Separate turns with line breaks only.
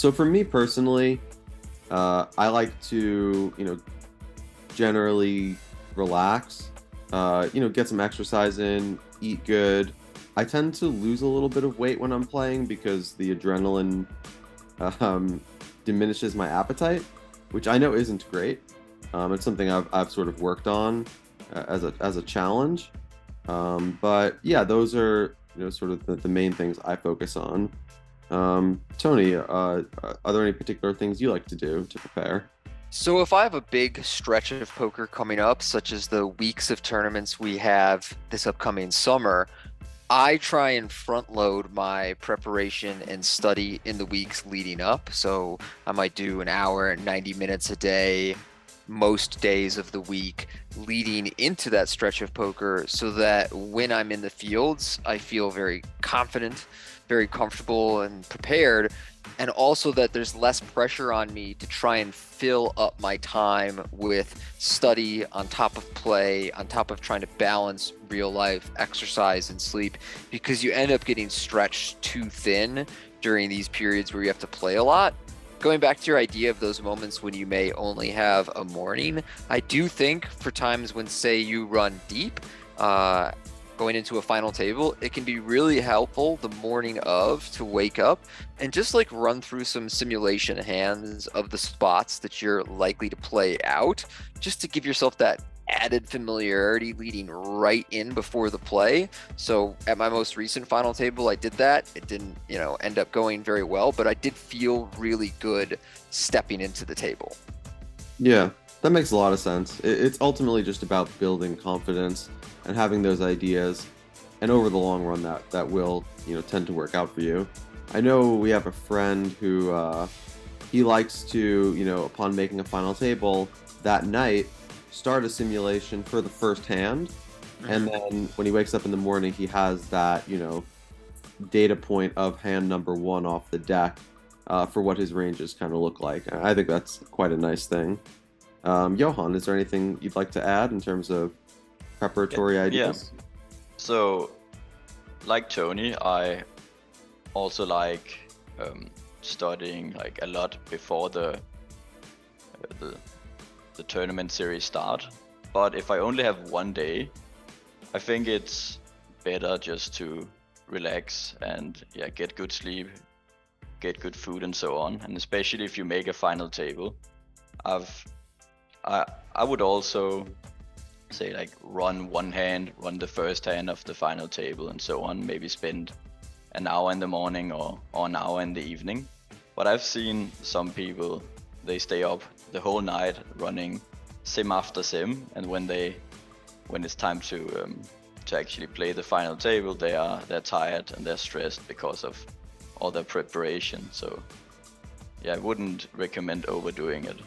So for me personally, I like to, generally relax, get some exercise in, eat good. I tend to lose a little bit of weight when I'm playing because the adrenaline diminishes my appetite, which I know isn't great. It's something I've sort of worked on as a challenge. But yeah, those are sort of the main things I focus on. Tony, are there any particular things you like to do to prepare?
So if I have a big stretch of poker coming up, such as the weeks of tournaments we have this upcoming summer, I try and front load my preparation and study in the weeks leading up. So I might do an hour and 90 minutes a day, most days of the week leading into that stretch of poker so that when I'm in the fields, I feel very confident, very comfortable and prepared. And also that there's less pressure on me to try and fill up my time with study on top of play, on top of trying to balance real life exercise and sleep, because you end up getting stretched too thin during these periods where you have to play a lot. Going back to your idea of those moments when you may only have a morning, I do think for times when, say, you run deep, going into a final table, it can be really helpful the morning of to wake up and just like run through some simulation hands of the spots that you're likely to play out, just to give yourself that added familiarity leading right in before the play. So at my most recent final table, I did that. It didn't, end up going very well, but I did feel really good stepping into the table.
Yeah, that makes a lot of sense. It's ultimately just about building confidence and having those ideas, and over the long run, that will tend to work out for you. I know we have a friend who he likes to upon making a final table that night start a simulation for the first hand, and then when he wakes up in the morning, he has that data point of hand number one off the deck for what his ranges kind of look like. I think that's quite a nice thing. Johan, is there anything you'd like to add in terms of preparatory ideas?
Yeah. So, like Tony, I also like studying like a lot before the tournament series start. But if I only have one day, I think it's better just to relax and get good sleep, get good food and so on. And especially if you make a final table, I would also say like run the first hand of the final table and so on, maybe spend an hour in the morning or an hour in the evening. But I've seen some people, they stay up the whole night running sim after sim, and when it's time to actually play the final table, they're tired and they're stressed because of all their preparation. So yeah, I wouldn't recommend overdoing it.